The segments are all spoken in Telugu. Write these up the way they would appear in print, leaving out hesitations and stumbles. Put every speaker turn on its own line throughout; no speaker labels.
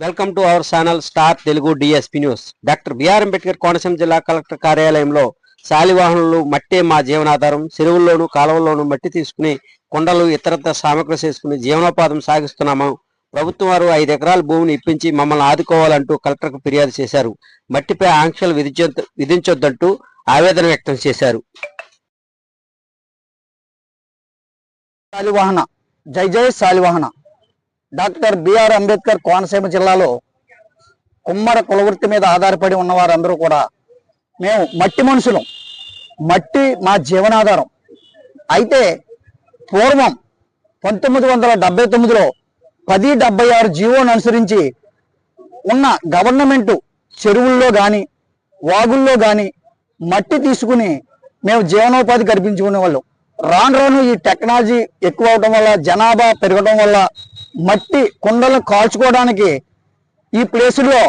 Welcome to our channel star Telugu DSP news. Doctor BR Ambedkar Konaseema జిల్లా కలెక్టర్ కార్యాలయంలో శాలివాహనులు మట్టే మా జీవనాధారం, చెరువుల్లోనూ కాలువల్లోనూ మట్టి తీసుకుని కుండలు ఇతరత్ర సామగ్రి చేసుకుని జీవనోపాధం సాగిస్తున్నాము. ప్రభుత్వం వారు 5 ఎకరాల భూమిని ఇప్పించి మమ్మల్ని ఆదుకోవాలంటూ కలెక్టర్కు ఫిర్యాదు చేశారు. మట్టిపై ఆంక్షలు విధించొద్దంటూ ఆవేదన వ్యక్తం చేశారు.
శాలివాహన జై జై శాలివాహన. డాక్టర్ బిఆర్ అంబేద్కర్ కోనసీమ జిల్లాలో కుమ్మర కులవృత్తి మీద ఆధారపడి ఉన్న వారందరూ కూడా మేము మట్టి మనుషులం, మట్టి మా జీవనాధారం. అయితే పూర్వం 1979లో 1076 జీవోను అనుసరించి ఉన్న గవర్నమెంటు చెరువుల్లో కానీ వాగుల్లో కానీ మట్టి తీసుకుని మేము జీవనోపాధి కల్పించుకునేవాళ్ళం. రాను రాను ఈ టెక్నాలజీ ఎక్కువ అవడం వల్ల, జనాభా పెరగడం వల్ల మట్టి కుండలను కాల్చుకోవడానికి ఈ ప్లేసుల్లో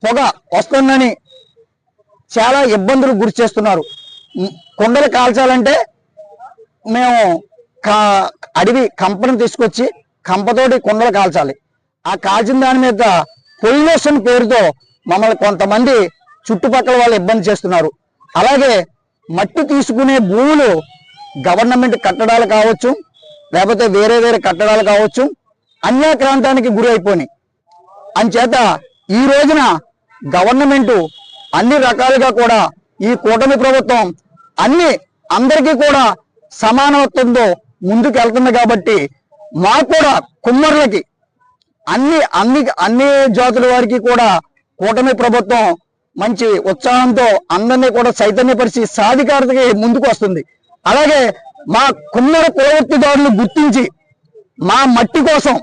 పొగ వస్తుందని చాలా ఇబ్బందులు గురి చేస్తున్నారు. కుండలు కాల్చాలంటే మేము అడవి కంపను తీసుకొచ్చి కంపతోటి కుండలు కాల్చాలి. ఆ కాల్చిన దాని మీద పొల్యూషన్ పేరుతో మమ్మల్ని కొంతమంది చుట్టుపక్కల వాళ్ళు ఇబ్బంది చేస్తున్నారు. అలాగే మట్టి తీసుకునే భూములు గవర్నమెంట్ కట్టడాలు కావచ్చు, లేకపోతే వేరే వేరే కట్టడాలు కావచ్చు, అన్యాక్రాంతానికి గురి అయిపోయినాయి. అంచేత ఈ రోజున గవర్నమెంట్ అన్ని రకాలుగా కూడా ఈ కూటమి ప్రభుత్వం అందరికీ కూడా సమానత్వంతో ముందుకు వెళ్తుంది. కాబట్టి మాకు కూడా కుమ్మరులకి అన్ని జాతుల వారికి కూడా కూటమి ప్రభుత్వం మంచి ఉత్సాహంతో అందరినీ కూడా చైతన్యపరిచి సాధికారతకి ముందుకు వస్తుంది. అలాగే మా కుమ్మర కులవృత్తిదారులు గుర్తించి మా మట్టి కోసం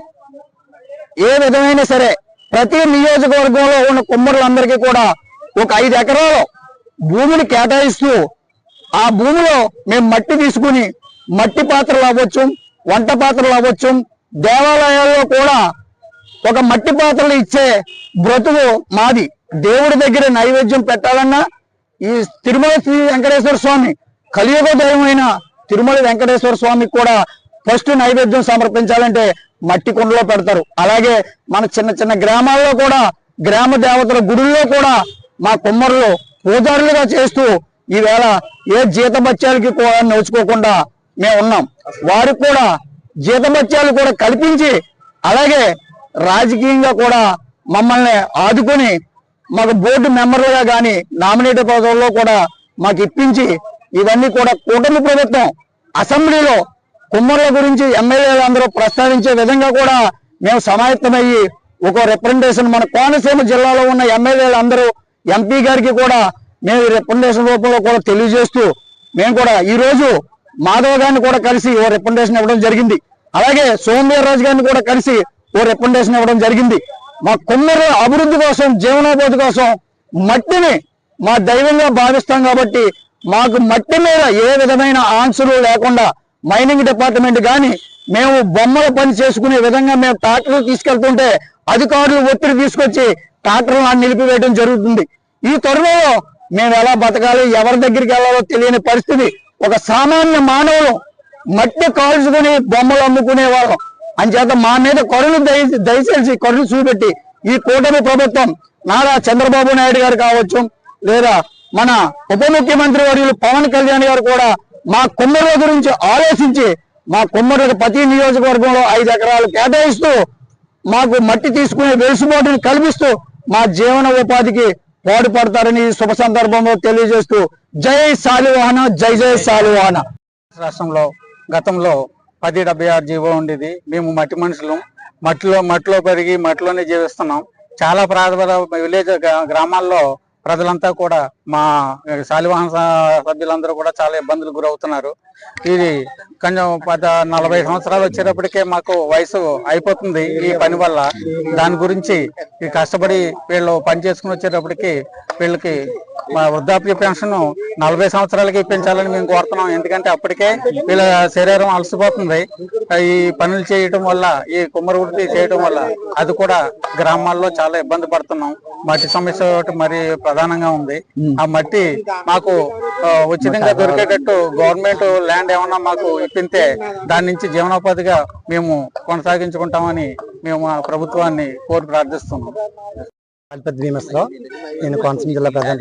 ఏ విధమైన సరే ప్రతి నియోజకవర్గంలో ఉన్న కుమ్మరులందరికీ కూడా ఒక 5 ఎకరాల భూమిని కేటాయిస్తూ ఆ భూమిలో మేము మట్టి తీసుకుని మట్టి పాత్రలు అవ్వచ్చు, వంట పాత్రలు అవ్వచ్చు, దేవాలయాల్లో కూడా ఒక మట్టి పాత్రలు ఇచ్చే బ్రతుకు మాది. దేవుడి దగ్గర నైవేద్యం పెట్టాలన్నా ఈ తిరుమల శ్రీ వెంకటేశ్వర స్వామి, కలియుగ దైవమైన తిరుమల వెంకటేశ్వర స్వామికి కూడా ఫస్ట్ నైవేద్యం సమర్పించాలంటే మట్టి కుండలో పెడతారు. అలాగే మన చిన్న చిన్న గ్రామాల్లో కూడా గ్రామ దేవతల గుడుల్లో కూడా మా కుమ్మరులు పూజారులుగా చేస్తూ ఈవేళ ఏ జీతభత్యాలకి కూడా నోచుకోకుండా మేము ఉన్నాం. వారికి కూడా జీతభత్యాలు కూడా కల్పించి, అలాగే రాజకీయంగా కూడా మమ్మల్ని ఆదుకొని మాకు బోర్డు మెంబర్లుగా కానీ నామినేటెడ్ పదవుల్లో కూడా మాకు ఇప్పించి ఇవన్నీ కూడా కూటమి ప్రభుత్వం అసెంబ్లీలో కుమ్మరుల గురించి ఎమ్మెల్యేలు అందరూ ప్రస్తావించే విధంగా కూడా మేము సమాయత్తమయ్యి ఒక రిప్రజెంటేషన్ మన కోనసీమ జిల్లాలో ఉన్న ఎమ్మెల్యేలు అందరూ ఎంపీ గారికి కూడా మేము రిప్రజెంటేషన్ రూపంలో కూడా తెలియజేస్తూ మేము కూడా ఈ రోజు మాధవ్ గారిని కూడా కలిసి ఓ రిప్రజెంటేషన్ ఇవ్వడం జరిగింది. అలాగే సోమవీర్రాజు గారిని కూడా కలిసి ఓ రిప్రజెంటేషన్ ఇవ్వడం జరిగింది. మా కుమ్మరుల అభివృద్ధి కోసం, జీవనోపాధి కోసం మట్టిని మా దైవంగా భావిస్తాం. కాబట్టి మాకు మట్టి మీద ఏ విధమైన ఆంక్షలు లేకుండా మైనింగ్ డిపార్ట్మెంట్ కానీ మేము బొమ్మల పని చేసుకునే విధంగా మేము ట్రాక్టర్లు తీసుకెళ్తుంటే అధికారులు ఒత్తిడి తీసుకొచ్చి ట్రాక్టర్లు నిలిపివేయడం జరుగుతుంది. ఈ తరుణంలో మేము ఎలా బతకాలి, ఎవరి దగ్గరికి వెళ్ళాలో తెలియని పరిస్థితి. ఒక సామాన్య మానవులు మట్టి కాల్చుకుని బొమ్మలు అమ్ముకునే వాళ్ళం. అంచేత మా మీద దయచేసి కరులు చూపెట్టి ఈ కూటమి ప్రభుత్వం నారా చంద్రబాబు నాయుడు గారు కావచ్చు, లేదా మన ఉప ముఖ్యమంత్రి వర్యులు పవన్ కళ్యాణ్ గారు కూడా మా కుమ్మరుల గురించి ఆలోచించి మా కుమ్మరులకు ప్రతి నియోజకవర్గంలో 5 ఎకరాలు కేటాయిస్తూ మాకు మట్టి తీసుకునే వెసులుబాటుని కల్పిస్తూ మా జీవన ఉపాధికి పాటుపడతారని శుభ సందర్భంలో తెలియజేస్తూ జై శాలివాహన, జై జై శాలివాహన.
రాష్ట్రంలో గతంలో 1076 జీవో ఉండేది. మేము మట్టి మనుషులు, మట్టిలో పెరిగి మట్టిలోనే జీవిస్తున్నాం. చాలా విలేజ్ గ్రామాల్లో ప్రజలంతా కూడా మా శాలివాహన సభ్యులందరూ కూడా చాలా ఇబ్బందులు గురవుతున్నారు. ఇది కొంచెం 40 సంవత్సరాలు వచ్చేటప్పటికే మాకు వయసు అయిపోతుంది ఈ పని వల్ల. దాని గురించి కష్టపడి వీళ్ళు పని చేసుకుని వచ్చేటప్పటికి వీళ్ళకి మా వృద్ధాప్య పెన్షన్ 40 సంవత్సరాలకి ఇప్పించాలని మేము కోరుతున్నాం. ఎందుకంటే అప్పటికే వీళ్ళ శరీరం అలసిపోతుంది ఈ పనులు చేయటం వల్ల, ఈ కుమ్మరి వృత్తి చేయటం వల్ల. అది కూడా గ్రామాల్లో చాలా ఇబ్బంది పడుతున్నాం. మట్టి సమస్య మరి ప్రధానంగా ఉంది. ఆ మట్టి మాకు ఉచితంగా దొరికేటట్టు గవర్నమెంట్ ల్యాండ్ ఏమన్నా మాకు ఇప్పితే దాని నుంచి జీవనోపాధిగా మేము కొనసాగించుకుంటామని మేము ఆ ప్రభుత్వాన్ని కోరి ప్రార్థిస్తున్నాం.
నేను కోనసీమ జిల్లా ప్రధాన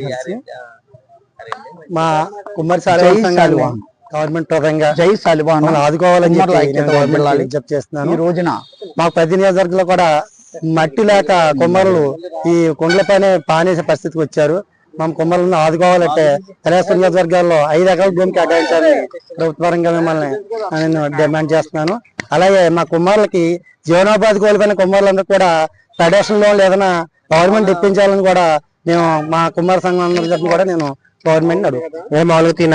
మా కుమ్మరి గవర్నమెంట్ పరంగా ఆదుకోవాలని విజ్ఞప్తి చేస్తున్నాను. ఈ రోజున మా ప్రతి నియోజకవర్గంలో కూడా మట్టి లేక కుమ్మరులు ఈ కుండ్లపైన పానేసే పరిస్థితికి వచ్చారు. మా కుమ్మరులను ఆదుకోవాలంటే కళాశాల నియోజకవర్గాల్లో 5 ఎకరాల భూమి కేటాయించాలని ప్రభుత్వపరంగా మిమ్మల్ని నేను డిమాండ్ చేస్తున్నాను. అలాగే మా కుమ్మరులకి జీవనోపాధి కోల్పోయిన కుమ్మరులందరూ కూడా ఫెడరేషన్ లోన్లు ఏదైనా గవర్నమెంట్ ఇప్పించాలని కూడా మేము మా కుమ్మర సంఘం కూడా నేను గవర్నమెంట్ అడుగుతాను.